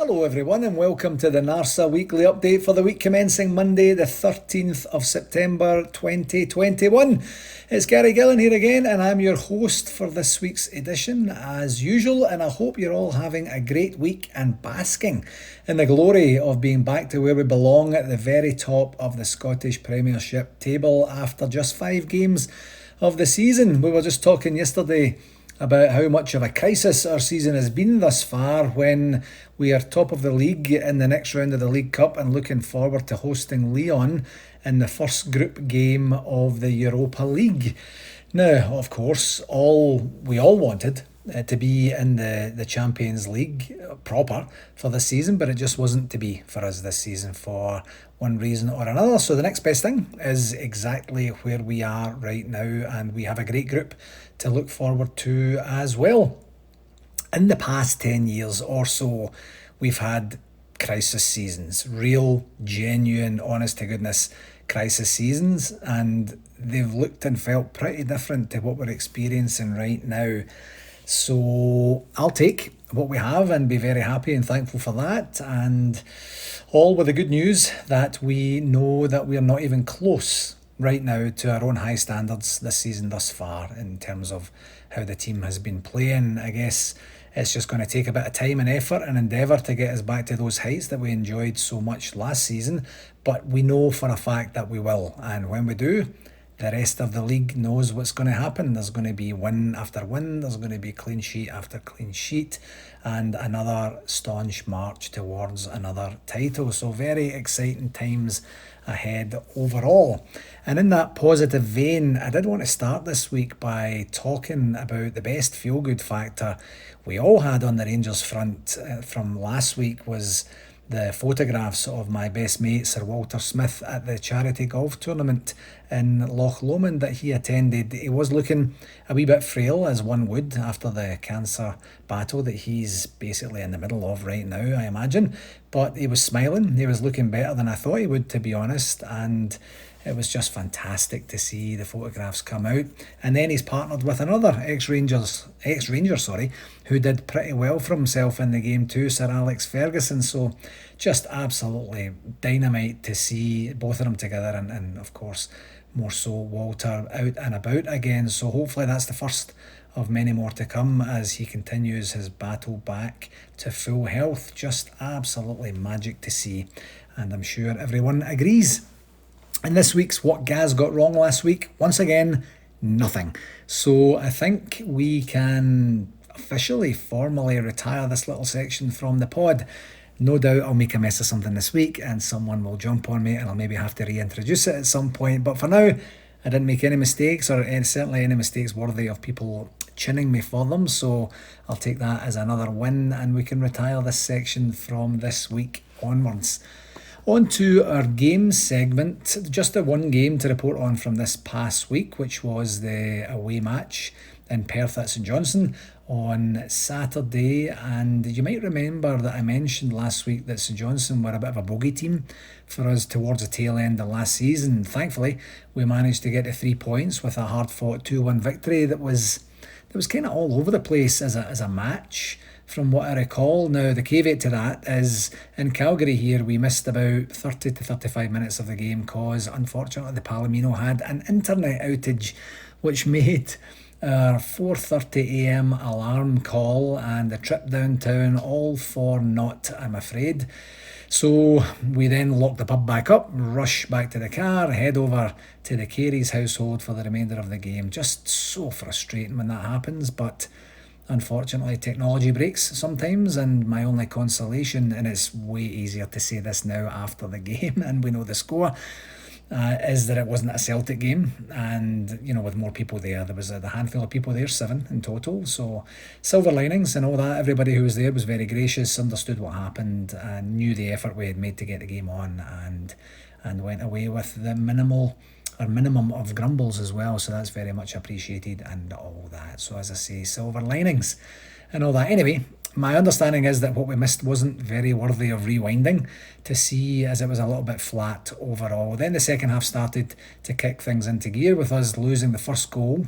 Hello everyone and welcome to the NARSA weekly update for the week commencing Monday the 13th of September 2021. It's Gary Gillen here again and I'm your host for this week's edition as usual, and I hope you're all having a great week and basking in the glory of being back to where we belong at the very top of the Scottish Premiership table after just 5 games of the season. We were just talking yesterday about how much of a crisis our season has been thus far when we are top of the league in the next round of the League Cup and looking forward to hosting Lyon in the first group game of the Europa League. Now, of course, we all wanted to be in the Champions League proper for this season, but it just wasn't to be for us this season for one reason or another. So the next best thing is exactly where we are right now, and we have a great group to look forward to as well. In the past 10 years or so, we've had crisis seasons, real, genuine, honest to goodness crisis seasons, and they've looked and felt pretty different to what we're experiencing right now. So I'll take what we have and be very happy and thankful for that, and all with the good news that we know that we are not even close right now to our own high standards this season thus far in terms of how the team has been playing. I guess it's just going to take a bit of time and effort and endeavour to get us back to those heights that we enjoyed so much last season, but we know for a fact that we will, and when we do, the rest of the league knows what's going to happen. There's going to be win after win, there's going to be clean sheet after clean sheet, and another staunch march towards another title. So very exciting times ahead overall. And in that positive vein, I did want to start this week by talking about the best feel-good factor we all had on the Rangers front from last week was the photographs of my best mate Sir Walter Smith at the charity golf tournament in Loch Lomond that he attended. He was looking a wee bit frail, as one would after the cancer battle that he's basically in the middle of right now, I imagine, but he was smiling. He was looking better than I thought he would, to be honest, and it was just fantastic to see the photographs come out. And then he's partnered with another ex-Ranger, who did pretty well for himself in the game too, Sir Alex Ferguson. So just absolutely dynamite to see both of them together, and of course more so Walter out and about again. So hopefully that's the first of many more to come as he continues his battle back to full health. Just absolutely magic to see, and I'm sure everyone agrees. And this week's What Gaz Got Wrong last week, once again, nothing. So I think we can officially, formally retire this little section from the pod. No doubt I'll make a mess of something this week and someone will jump on me and I'll maybe have to reintroduce it at some point. But for now, I didn't make any mistakes, or certainly any mistakes worthy of people chinning me for them. So I'll take that as another win and we can retire this section from this week onwards. On to our game segment. Just the one game to report on from this past week, which was the away match in Perth at St Johnstone on Saturday. And you might remember that I mentioned last week that St Johnstone were a bit of a bogey team for us towards the tail end of last season. Thankfully, we managed to get to 3 points with a hard-fought 2-1 victory that was kind of all over the place as a match, from what I recall. Now, the caveat to that is in Calgary here, we missed about 30 to 35 minutes of the game because, unfortunately, the Palomino had an internet outage, which made our 4:30am alarm call and the trip downtown all for naught, I'm afraid. So we then lock the pub back up, rush back to the car, head over to the Carey's household for the remainder of the game. Just so frustrating when that happens, but unfortunately, technology breaks sometimes, and my only consolation, and it's way easier to say this now after the game and we know the score, is that it wasn't a Celtic game, and with more people there was a handful of people there, 7 in total. So silver linings and all that. Everybody who was there was very gracious, understood what happened, and knew the effort we had made to get the game on, and went away with the minimum of grumbles as well. So that's very much appreciated and all that. So as I say, silver linings and all that. Anyway, my understanding is that what we missed wasn't very worthy of rewinding to see, as it was a little bit flat overall. Then the second half started to kick things into gear with us losing the first goal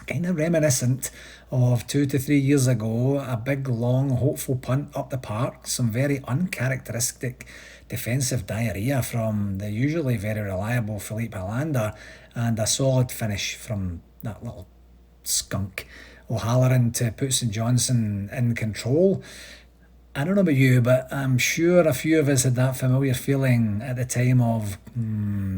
kind of reminiscent of 2 to 3 years ago, a big, long, hopeful punt up the park, some very uncharacteristic defensive diarrhea from the usually very reliable Philippe Hollander, and a solid finish from that little skunk O'Halloran to put St Johnstone in control. I don't know about you, but I'm sure a few of us had that familiar feeling at the time of,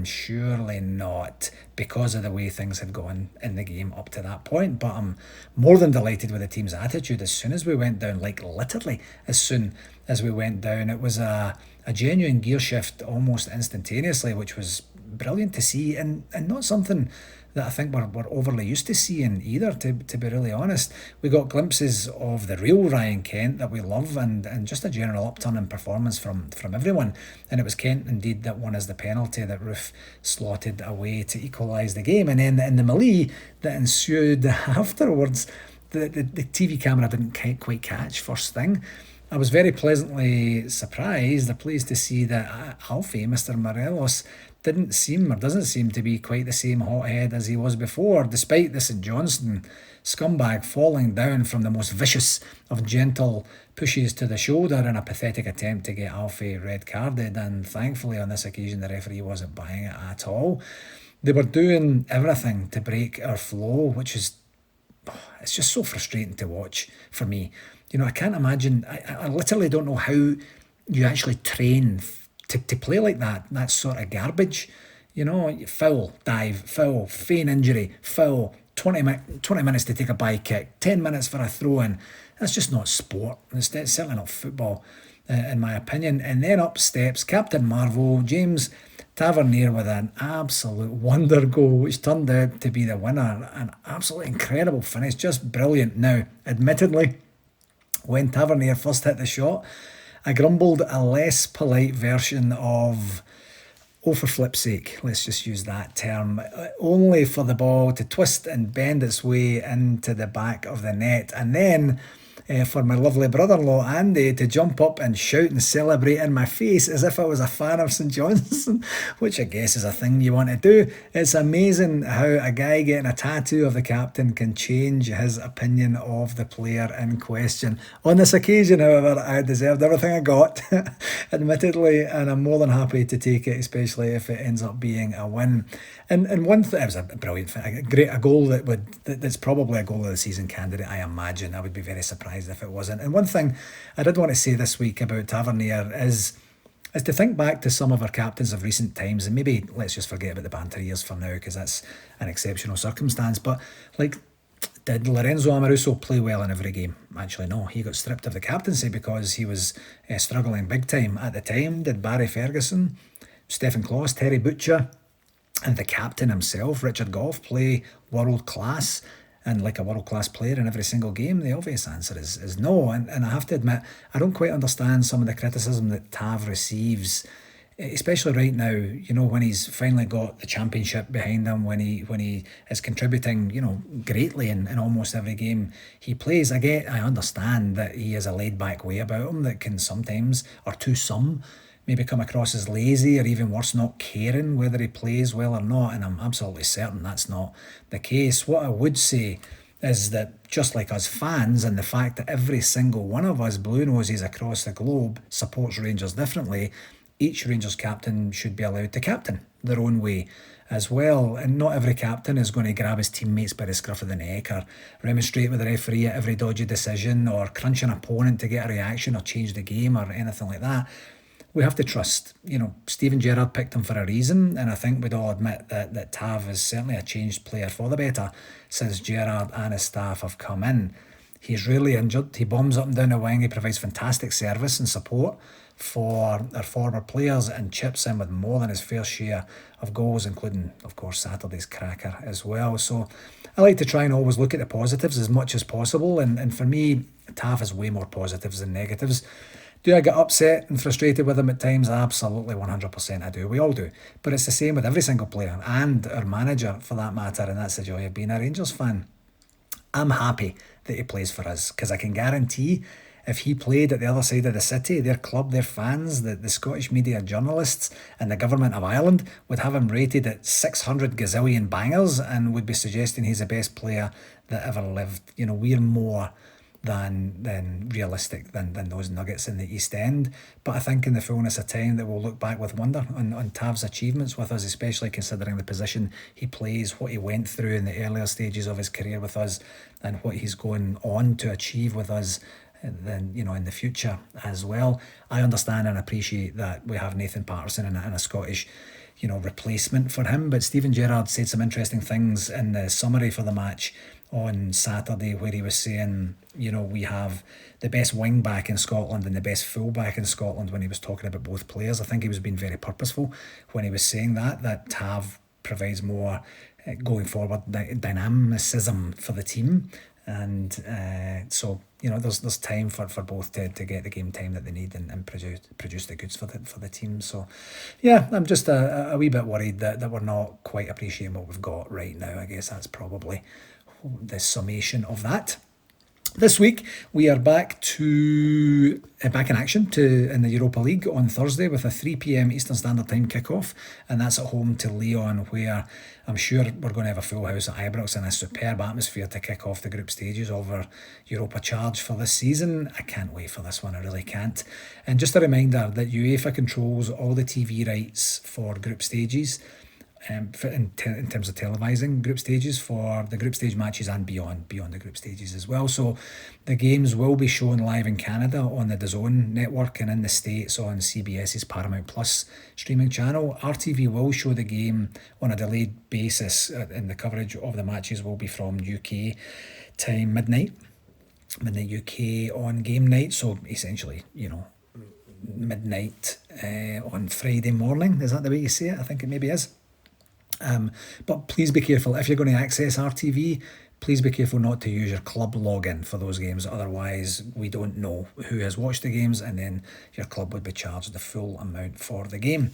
surely not, because of the way things had gone in the game up to that point. But I'm more than delighted with the team's attitude as soon as we went down, like literally as soon as we went down. It was a genuine gear shift almost instantaneously, which was brilliant to see, and not something that I think we're overly used to seeing either, to be really honest. We got glimpses of the real Ryan Kent that we love, and just a general upturn in performance from everyone. And it was Kent indeed that won us the penalty that Roof slotted away to equalise the game. And then in the melee that ensued afterwards, the TV camera didn't quite catch first thing. I was very pleasantly surprised, pleased to see that Alfie, Mr. Morelos, doesn't seem to be quite the same hothead as he was before, despite the St Johnstone scumbag falling down from the most vicious of gentle pushes to the shoulder in a pathetic attempt to get Alfie red carded. And thankfully on this occasion the referee wasn't buying it at all. They were doing everything to break our flow, which is, it's just so frustrating to watch for me. I can't imagine, I literally don't know how you actually train to play like that sort of garbage. Foul, dive, foul, feign injury, foul, 20 minutes to take a bye kick, 10 minutes for a throw in. That's just not sport. It's certainly not football, in my opinion. And then up steps Captain Marvel, James Tavernier, with an absolute wonder goal, which turned out to be the winner. An absolutely incredible finish, just brilliant. Now, admittedly, when Tavernier first hit the shot, I grumbled a less polite version of, oh, for flip's sake, let's just use that term, only for the ball to twist and bend its way into the back of the net. And then for my lovely brother-in-law Andy to jump up and shout and celebrate in my face as if I was a fan of St Johnstone, which I guess is a thing you want to do. It's amazing how a guy getting a tattoo of the captain can change his opinion of the player in question. On this occasion, however, I deserved everything I got, admittedly, and I'm more than happy to take it, especially if it ends up being a win. And one thing, it was a brilliant, a goal that's probably a goal of the season candidate, I imagine. I would be very surprised if it wasn't. And one thing I did want to say this week about Tavernier is to think back to some of our captains of recent times, and maybe let's just forget about the banter years for now, because that's an exceptional circumstance. But did Lorenzo Amoruso play well in every game? Actually, no. He got stripped of the captaincy because he was struggling big time at the time. Did Barry Ferguson, Stephen Kloss, Terry Butcher, and the captain himself, Richard Gough, play world class and like a world-class player in every single game? The obvious answer is no. And I have to admit, I don't quite understand some of the criticism that Tav receives, especially right now, when he's finally got the championship behind him, when he is contributing, greatly in almost every game he plays. I understand that he has a laid-back way about him that can sometimes, or to some, maybe come across as lazy, or even worse, not caring whether he plays well or not, and I'm absolutely certain that's not the case. What I would say is that just like us fans, and the fact that every single one of us Blue Noses across the globe supports Rangers differently, each Rangers captain should be allowed to captain their own way as well. And not every captain is going to grab his teammates by the scruff of the neck, or remonstrate with the referee at every dodgy decision, or crunch an opponent to get a reaction, or change the game, or anything like that. We have to trust. Steven Gerrard picked him for a reason, and I think we'd all admit that Tav is certainly a changed player for the better since Gerrard and his staff have come in. He's rarely injured. He bombs up and down the wing. He provides fantastic service and support for our former players, and chips in with more than his fair share of goals, including, of course, Saturday's cracker as well. So I like to try and always look at the positives as much as possible, and for me, Tav has way more positives than negatives. Do I get upset and frustrated with him at times? Absolutely, 100% I do. We all do. But it's the same with every single player, and our manager for that matter, and that's the joy of being a Rangers fan. I'm happy that he plays for us, because I can guarantee if he played at the other side of the city, their club, their fans, the Scottish media journalists and the government of Ireland would have him rated at 600 gazillion bangers and would be suggesting he's the best player that ever lived. You know, we're more than realistic than those Nuggets in the East End. But I think in the fullness of time that we'll look back with wonder on Tav's achievements with us, especially considering the position he plays, what he went through in the earlier stages of his career with us, and what he's going on to achieve with us then, you know, in the future as well. I understand and appreciate that we have Nathan Patterson and a Scottish, you know, replacement for him. But Stephen Gerrard said some interesting things in the summary for the match on Saturday, where he was saying, you know, we have the best wing back in Scotland and the best full back in Scotland, when he was talking about both players. I think he was being very purposeful when he was saying that Tav provides more going forward dynamicism for the team. And so, you know, there's time for both to get the game time that they need and produce the goods for the team. So yeah, I'm just a wee bit worried that we're not quite appreciating what we've got right now. I guess that's probably the summation of that. This week we are back in action in the Europa League on Thursday with a 3 p.m. Eastern Standard Time kickoff, and that's at home to Lyon, where I'm sure we're going to have a full house at Ibrox and a superb atmosphere to kick off the group stages of our Europa charge for this season. I can't wait for this one, I really can't. And just a reminder that UEFA controls all the TV rights for group stages, in terms of televising group stages for the group stage matches and beyond the group stages as well. So the games will be shown live in Canada on the DAZN network, and in the States on CBS's Paramount Plus streaming channel. RTV will show the game on a delayed basis, and the coverage of the matches will be from UK time midnight UK on game night. So essentially, you know, midnight on Friday morning. Is that the way you say it? I think it maybe is. But please be careful if you're going to access RTV. Please be careful not to use your club login for those games. Otherwise, we don't know who has watched the games, and then your club would be charged the full amount for the game.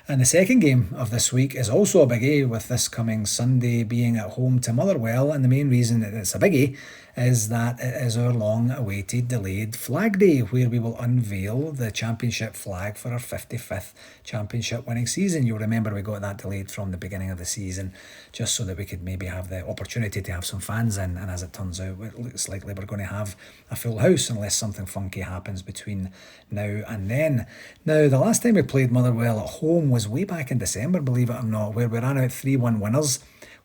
And the second game of this week is also a biggie, with this coming Sunday being at home to Motherwell. And the main reason that it's a biggie is that it is our long-awaited delayed Flag Day, where we will unveil the championship flag for our 55th championship winning season. You'll remember we got that delayed from the beginning of the season, just so that we could maybe have the opportunity to have some fans in, and as it turns out, it looks likely we're going to have a full house unless something funky happens between now and then. Now, the last time we played Motherwell at home was way back in December, believe it or not, where we ran out 3-1 winners,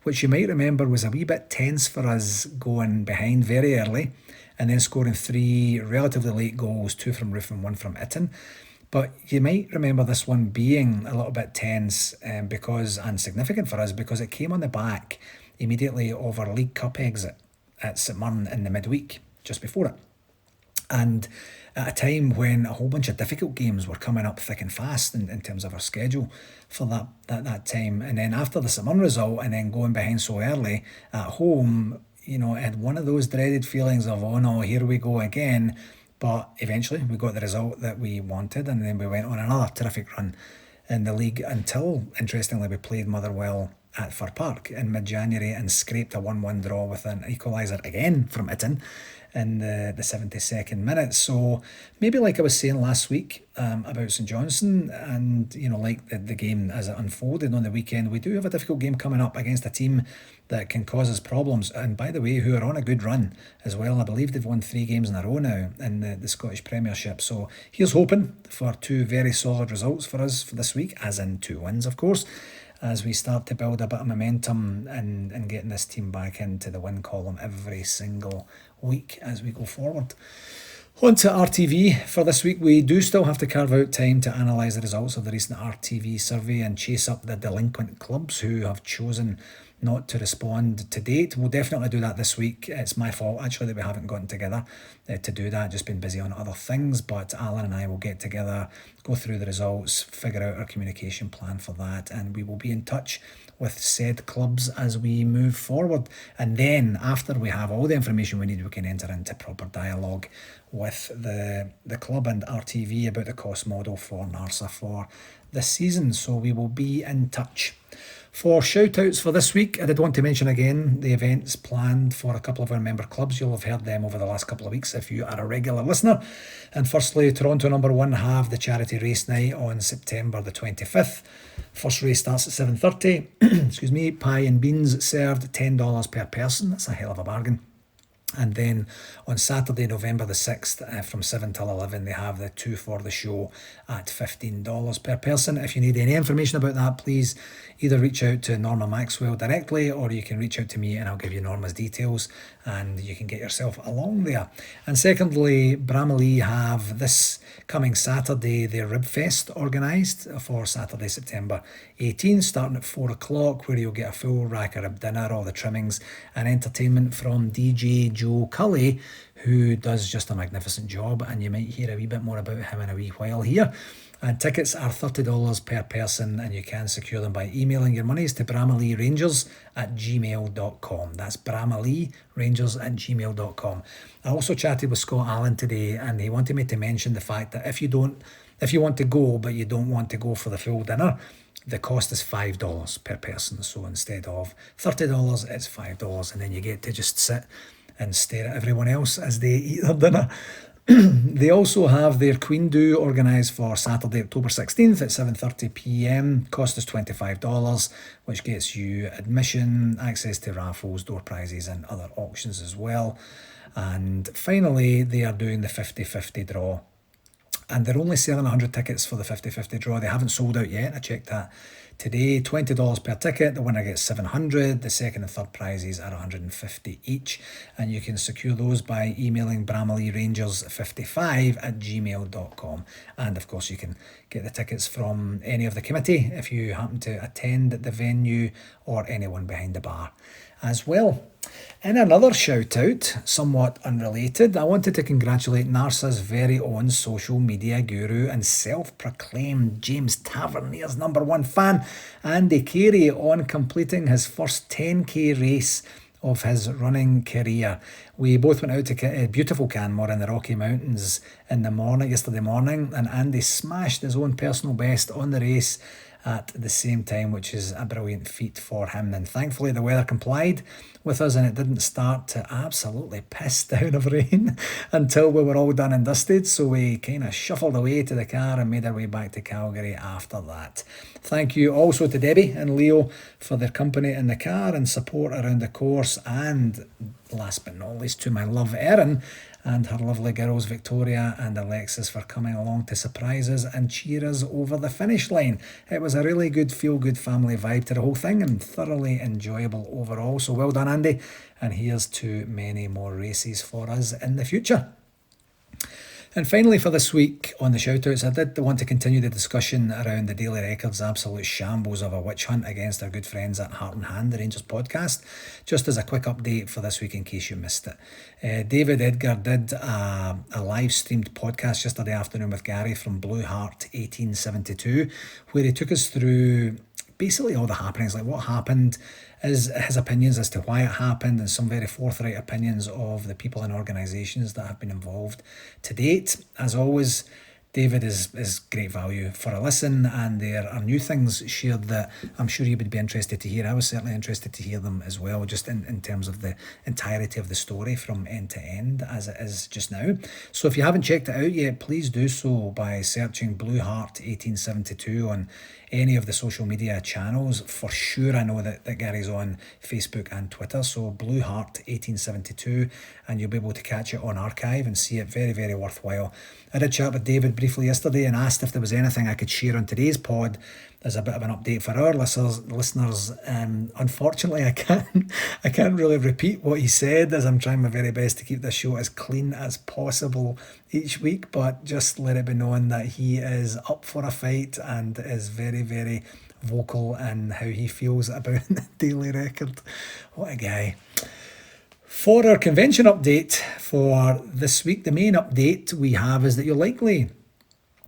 which you might remember was a wee bit tense for us, going behind very early and then scoring 3 relatively late goals, 2 from Roof and 1 from Itten. But you might remember this one being a little bit tense and significant for us, because it came on the back immediately of our League Cup exit at St Mirren in the midweek, just before it. And at a time when a whole bunch of difficult games were coming up thick and fast in terms of our schedule for that time. And then after the St Mirren result, and then going behind so early at home, you know, I had one of those dreaded feelings of, oh no, here we go again. But eventually we got the result that we wanted, and then we went on another terrific run in the league until, interestingly, we played Motherwell at Fir Park in mid-January and scraped a 1-1 draw with an equaliser again from Itten in the 72nd minute. So maybe, like I was saying last week about St Johnstone, and you know, like the game as it unfolded on the weekend, we do have a difficult game coming up against a team that can cause us problems, and by the way, who are on a good run as well. I believe they've won 3 games in a row now in the Scottish Premiership. So here's hoping for 2 very solid results for us for this week, as in 2 wins, of course, as we start to build a bit of momentum and getting this team back into the win column every single week as we go forward. On to RTV for this week. We do still have to carve out time to analyse the results of the recent RTV survey and chase up the delinquent clubs who have chosen not to respond to date. We'll definitely do that this week. It's my fault actually that we haven't gotten together to do that, just been busy on other things, but Alan and I will get together, go through the results, figure out our communication plan for that, and we will be in touch with said clubs as we move forward. And then after we have all the information we need, we can enter into proper dialogue with the club and RTV about the cost model for NARSA for this season. So we will be in touch. For shout-outs for this week, I did want to mention again the events planned for a couple of our member clubs. You'll have heard them over the last couple of weeks if you are a regular listener. And firstly, Toronto number 1 have the charity race night on September the 25th. First race starts at 7:30. Excuse me. Pie and beans served, $10 per person. That's a hell of a bargain. And then on Saturday, November the 6th, from 7 till 11, they have the 2 for the show at $15 per person. If you need any information about that, please either reach out to Norma Maxwell directly, or you can reach out to me and I'll give you Norma's details and you can get yourself along there. And secondly, Bramalea have this coming Saturday their Rib Fest organised for Saturday, September 18th, starting at 4 o'clock, where you'll get a full rack of rib dinner, all the trimmings and entertainment from DJ Joe Cully, who does just a magnificent job, and you might hear a wee bit more about him in a wee while here. And tickets are $30 per person, and you can secure them by emailing your monies to bramaleerangers@gmail.com. That's bramaleerangers@gmail.com. I also chatted with Scott Allen today, and he wanted me to mention the fact that if you want to go, but you don't want to go for the full dinner, the cost is $5 per person. So instead of $30, it's $5, and then you get to just sit and stare at everyone else as they eat their dinner. They also have their Queen Do organised for Saturday, October 16th at 7:30 p.m. Cost is $25, which gets you admission, access to raffles, door prizes and other auctions as well. And finally, they are doing the 50-50 draw. And they're only selling 100 tickets for the 50-50 draw. They haven't sold out yet. I checked that today. $20 per ticket. The winner gets 700. The second and third prizes are 150 each. And you can secure those by emailing bramaleerangers55@gmail.com. And of course, you can get the tickets from any of the committee if you happen to attend the venue, or anyone behind the bar as well. In another shout out, somewhat unrelated, I wanted to congratulate NARSA's very own social media guru and self-proclaimed James Tavernier's number 1 fan, Andy Carey, on completing his first 10k race of his running career. We both went out to beautiful Canmore in the Rocky Mountains yesterday morning, and Andy smashed his own personal best on the race at the same time, which is a brilliant feat for him. And thankfully the weather complied with us, and it didn't start to absolutely piss down of rain until we were all done and dusted. So we kind of shuffled away to the car and made our way back to Calgary after that. Thank you also to Debbie and Leo for their company in the car and support around the course, and last but not least to my love Erin and her lovely girls Victoria and Alexis for coming along to surprise us and cheer us over the finish line. It was a really good feel-good family vibe to the whole thing, and thoroughly enjoyable overall. So well done, Andy, and here's to many more races for us in the future. And finally for this week on the shoutouts, I did want to continue the discussion around the Daily Record's absolute shambles of a witch hunt against our good friends at Heart and Hand, the Rangers podcast. Just as a quick update for this week in case you missed it. David Edgar did a live streamed podcast yesterday afternoon with Gary from Blue Heart 1872, where he took us through basically all the happenings, like what happened, his opinions as to why it happened, and some very forthright opinions of the people and organisations that have been involved to date. As always, David is great value for a listen, and there are new things shared that I'm sure you would be interested to hear. I was certainly interested to hear them as well, just in terms of the entirety of the story from end to end as it is just now. So if you haven't checked it out yet, please do so by searching Blue Heart 1872 on any of the social media channels. For sure, I know that Gary's on Facebook and Twitter, so Blue Heart 1872, and you'll be able to catch it on archive and see it. Very, very worthwhile. I did chat with David briefly yesterday and asked if there was anything I could share on today's pod as a bit of an update for our listeners. Unfortunately, I can't really repeat what he said, as I'm trying my very best to keep this show as clean as possible each week, but just let it be known that he is up for a fight and is very, very vocal in how he feels about the Daily Record. What a guy. For our convention update for this week, the main update we have is that you'll likely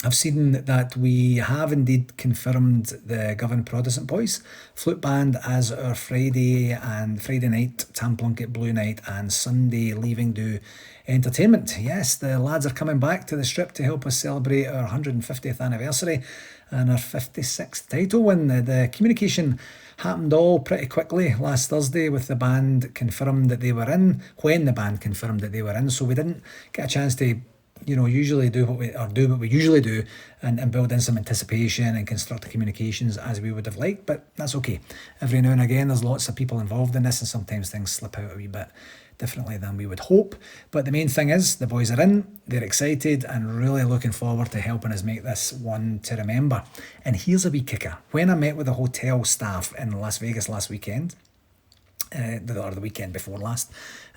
I've seen that we have indeed confirmed the Govan Protestant Boys Flute Band as our Friday night Tam Plunkett Blue Night and Sunday Leaving Do entertainment. Yes, the lads are coming back to the strip to help us celebrate our 150th anniversary and our 56th title win. The communication happened all pretty quickly last Thursday with the band confirmed that they were in, when the band confirmed that they were in, so we didn't get a chance to usually do what we usually do and build in some anticipation and constructive communications as we would have liked, but that's okay. Every now and again there's lots of people involved in this and sometimes things slip out a wee bit differently than we would hope. But the main thing is the boys are in, they're excited and really looking forward to helping us make this one to remember. And here's a wee kicker. When I met with the hotel staff in Las Vegas last weekend, or the weekend before last,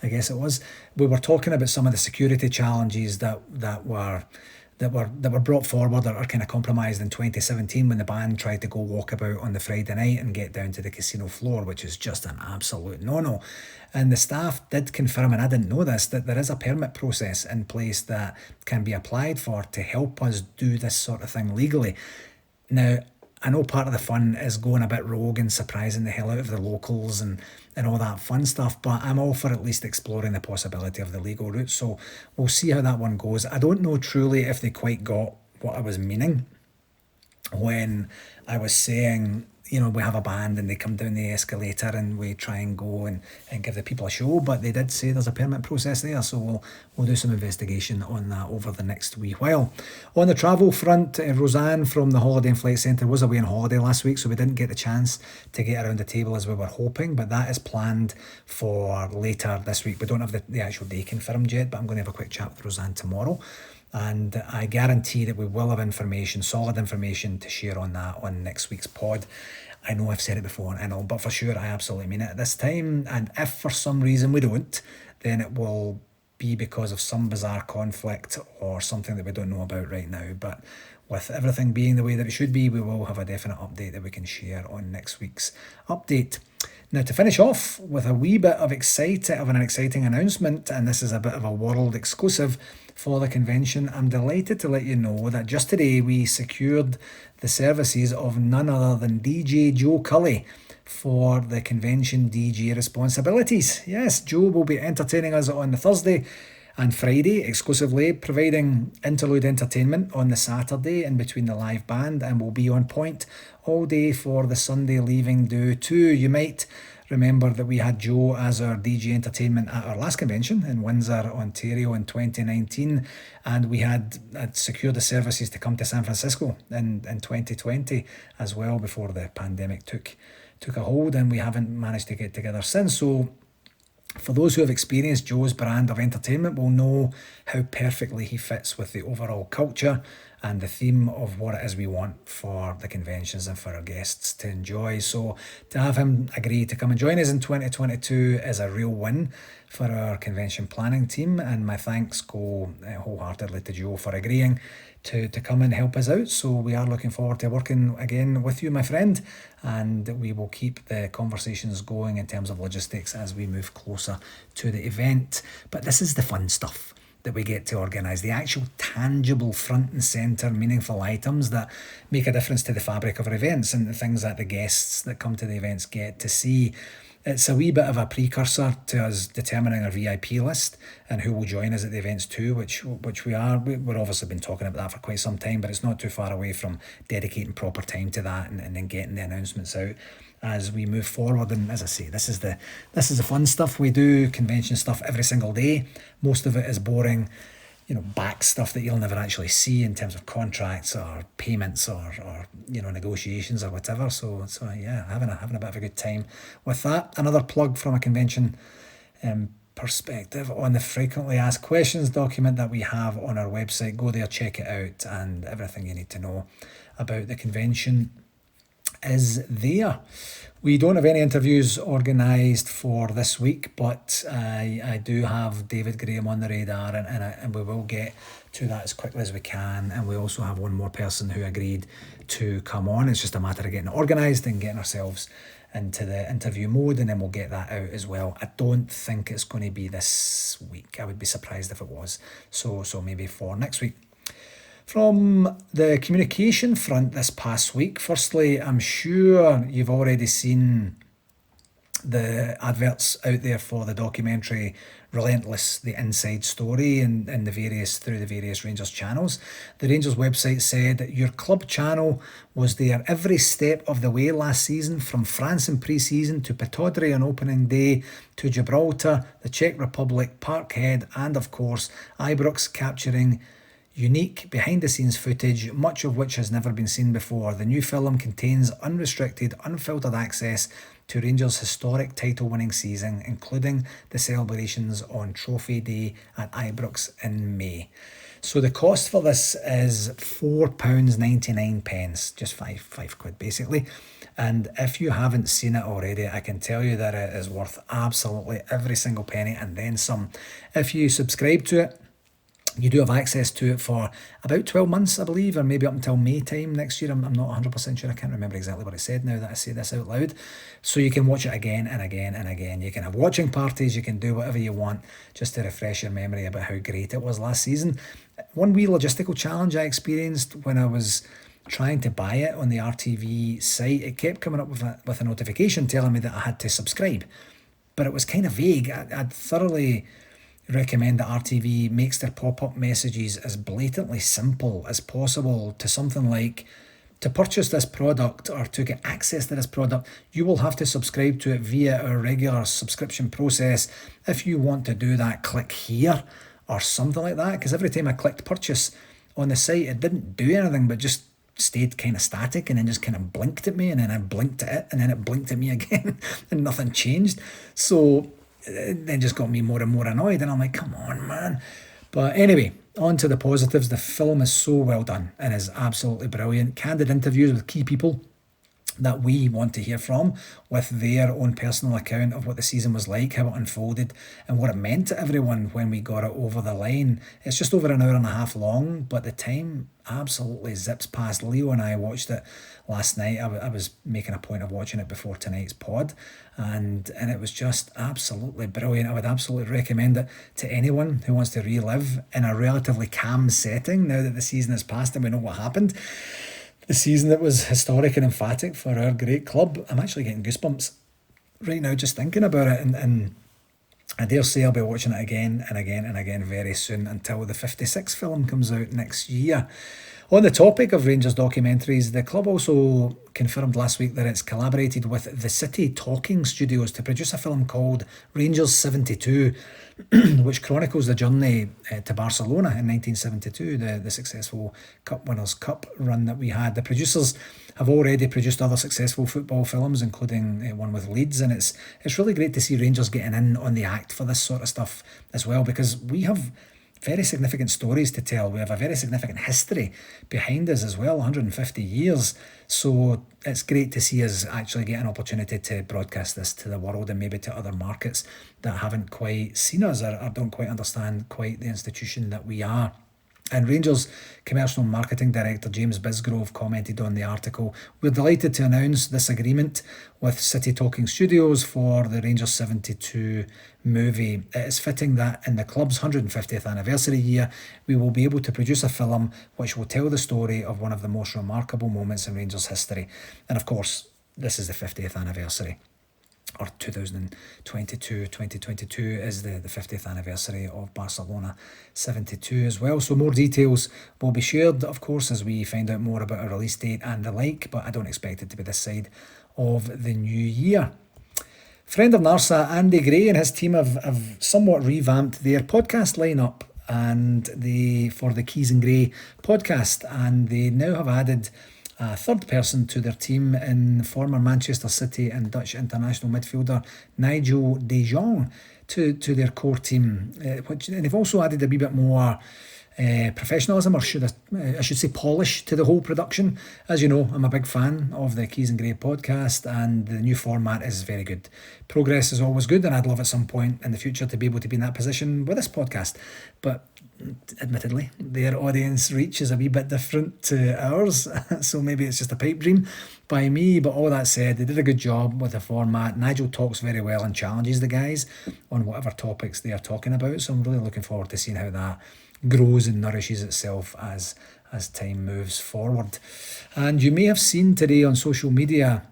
I guess it was, we were talking about some of the security challenges that were brought forward or kind of compromised in 2017 when the band tried to go walkabout on the Friday night and get down to the casino floor, which is just an absolute no-no. And the staff did confirm, and I didn't know this, that there is a permit process in place that can be applied for to help us do this sort of thing legally. Now, I know part of the fun is going a bit rogue and surprising the hell out of the locals and all that fun stuff, but I'm all for at least exploring the possibility of the legal route, so we'll see how that one goes. I don't know truly if they quite got what I was meaning when I was saying, we have a band and they come down the escalator and we try and go and give the people a show, but they did say there's a permit process there, so we'll do some investigation on that over the next wee while. On the travel front, Roseanne from the Holiday and Flight Centre was away on holiday last week, so we didn't get the chance to get around the table as we were hoping, but that is planned for later this week. We don't have the actual day confirmed yet, but I'm going to have a quick chat with Roseanne tomorrow. And I guarantee that we will have information, solid information to share on that on next week's pod. I know I've said it before, I know, but for sure I absolutely mean it at this time. And if for some reason we don't, then it will be because of some bizarre conflict or something that we don't know about right now. But with everything being the way that it should be, we will have a definite update that we can share on next week's update. Now, to finish off with a wee bit of an exciting announcement, and this is a bit of a world exclusive for the convention, I'm delighted to let you know that just today we secured the services of none other than DJ Joe Cully for the convention DJ responsibilities. Yes, Joe will be entertaining us on the Thursday and Friday exclusively, providing interlude entertainment on the Saturday in between the live band, and will be on point all day for the Sunday Leaving Do too. You might remember that we had Joe as our DJ entertainment at our last convention in Windsor, Ontario in 2019, and we had secured the services to come to San Francisco in 2020 as well before the pandemic took a hold, and we haven't managed to get together since. So for those who have experienced Joe's brand of entertainment will know how perfectly he fits with the overall culture and the theme of what it is we want for the conventions and for our guests to enjoy. So to have him agree to come and join us in 2022 is a real win for our convention planning team, and my thanks go wholeheartedly to Joe for agreeing to come and help us out. So we are looking forward to working again with you, my friend, and we will keep the conversations going in terms of logistics as we move closer to the event. But this is the fun stuff that we get to organise, the actual tangible front and centre meaningful items that make a difference to the fabric of our events and the things that the guests that come to the events get to see. It's a wee bit of a precursor to us determining our VIP list and who will join us at the events too, which we've obviously been talking about that for quite some time, but it's not too far away from dedicating proper time to that and then getting the announcements out as we move forward. And as I say, this is the fun stuff. We do convention stuff every single day. Most of it is boring, back stuff that you'll never actually see in terms of contracts or payments or negotiations or whatever. So yeah, having a bit of a good time with that. Another plug from a convention perspective on the frequently asked questions document that we have on our website. Go there, check it out, and everything you need to know about the convention is there. We don't have any interviews organised for this week, but I do have David Graham on the radar, and we will get to that as quickly as we can. And we also have one more person who agreed to come on. It's just a matter of getting it organised and getting ourselves into the interview mode, and then we'll get that out as well. I don't think it's going to be this week. I would be surprised if it was. So maybe for next week. From the communication front this past week, firstly, I'm sure you've already seen the adverts out there for the documentary Relentless, the inside story and through the various Rangers channels. The Rangers website said your club channel was there every step of the way last season, from France in pre-season to Pittodrie on opening day to Gibraltar, the Czech Republic, Parkhead, and of course Ibrox, capturing unique behind-the-scenes footage, much of which has never been seen before. The new film contains unrestricted, unfiltered access to Rangers' historic title-winning season, including the celebrations on Trophy Day at Ibrox in May. So the cost for this is £4.99, just five quid basically. And if you haven't seen it already, I can tell you that it is worth absolutely every single penny and then some. If you subscribe to it, you do have access to it for about 12 months, I believe, or maybe up until May time next year. I'm not 100% sure. I can't remember exactly what it said now that I say this out loud. So you can watch it again and again and again. You can have watching parties. You can do whatever you want just to refresh your memory about how great it was last season. One wee logistical challenge I experienced when I was trying to buy it on the RTV site, it kept coming up with a notification telling me that I had to subscribe. But it was kind of vague. I'd thoroughly recommend that RTV makes their pop-up messages as blatantly simple as possible to something like, to purchase this product or to get access to this product, you will have to subscribe to it via our regular subscription process. If you want to do that, click here or something like that. Because every time I clicked purchase on the site, it didn't do anything but just stayed kind of static and then just kind of blinked at me, and then I blinked at it and then it blinked at me again and nothing changed. So it then just got me more and more annoyed, and I'm like, come on, man. But anyway, on to the positives. The film is so well done and is absolutely brilliant. Candid interviews with key people that we want to hear from, with their own personal account of what the season was like, how it unfolded, and what it meant to everyone when we got it over the line. It's just over an hour and a half long, but the time absolutely zips past. Leo and I watched it last night. I was making a point of watching it before tonight's pod, and it was just absolutely brilliant. I would absolutely recommend it to anyone who wants to relive in a relatively calm setting now that the season has passed and we know what happened. The season that was historic and emphatic for our great club. I'm actually getting goosebumps right now just thinking about it, and I dare say I'll be watching it again and again and again very soon until the 56th film comes out next year. On the topic of Rangers documentaries, the club also confirmed last week that it's collaborated with the City Talking Studios to produce a film called Rangers 72, which chronicles the journey to Barcelona in 1972, the successful Cup Winners' Cup run that we had. The producers have already produced other successful football films, including one with Leeds, and it's really great to see Rangers getting in on the act for this sort of stuff as well, because we have very significant stories to tell. We have a very significant history behind us as well, 150 years. So it's great to see us actually get an opportunity to broadcast this to the world and maybe to other markets that haven't quite seen us or don't quite understand quite the institution that we are. And Rangers Commercial Marketing Director James Bisgrove commented on the article, "We're delighted to announce this agreement with City Talking Studios for the Rangers 72 movie. It is fitting that in the club's 150th anniversary year, we will be able to produce a film which will tell the story of one of the most remarkable moments in Rangers history." And of course, this is the 50th anniversary. Or 2022 is the 50th anniversary of Barcelona 72 as well. So more details will be shared, of course, as we find out more about a release date and the like, but I don't expect it to be this side of the new year. Friend of NARSA, Andy Gray, and his team have somewhat revamped their podcast lineup for the Keys and Gray podcast, and they now have added a third person to their team in former Manchester City and Dutch international midfielder Nigel de Jong to their core team, and they've also added a wee bit more professionalism, or I should say polish, to the whole production. As you know, I'm a big fan of the Keys and Gray podcast, and the new format is very good. Progress is always good, and I'd love at some point in the future to be able to be in that position with this podcast. But admittedly, their audience reach is a wee bit different to ours, so maybe it's just a pipe dream by me. But all that said, they did a good job with the format. Nigel talks very well and challenges the guys on whatever topics they are talking about, so I'm really looking forward to seeing how that grows and nourishes itself as as time moves forward. And you may have seen today on social media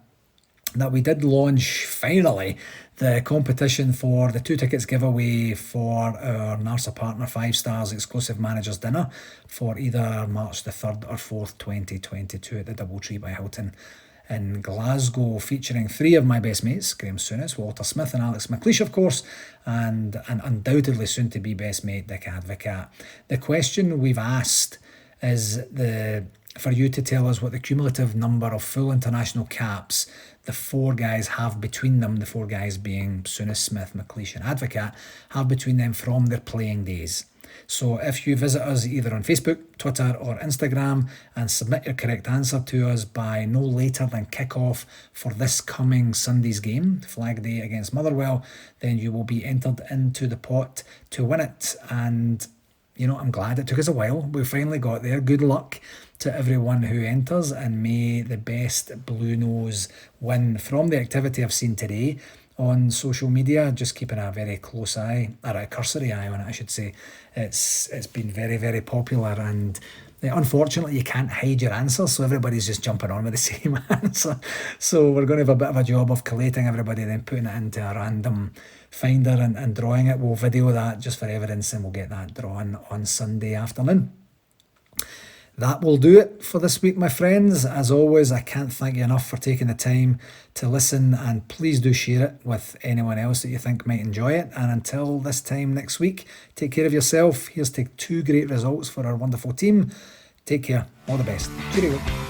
that we did launch, finally, the competition for the 2 tickets giveaway for our NARSA Partner 5 Stars Exclusive Managers Dinner for either March the 3rd or 4th, 2022 at the Doubletree by Hilton in Glasgow, featuring 3 of my best mates, Graham Souness, Walter Smith and Alex McLeish, of course, and an undoubtedly soon-to-be best mate, Dick Advocat. The question we've asked is for you to tell us what the cumulative number of full international caps the 4 guys have between them, the 4 guys being Souness, Smith, McLeish and Advocat, have between them from their playing days. So if you visit us either on Facebook, Twitter or Instagram and submit your correct answer to us by no later than kick-off for this coming Sunday's game, Flag Day against Motherwell, then you will be entered into the pot to win it. And you know, I'm glad it took us a while. We finally got there. Good luck to everyone who enters, and may the best Blue Nose win. From the activity I've seen today on social media, just keeping a very close eye, or a cursory eye on it, I should say, it's been very, very popular, and unfortunately you can't hide your answers, so everybody's just jumping on with the same answer. So we're going to have a bit of a job of collating everybody, then putting it into a random finder and drawing it. We'll video that just for evidence, and we'll get that drawn on Sunday afternoon. That will do it for this week, my friends. As always, I can't thank you enough for taking the time to listen, and please do share it with anyone else that you think might enjoy it. And until this time next week, take care of yourself. Here's to 2 great results for our wonderful team. Take care. All the best. Cheerio.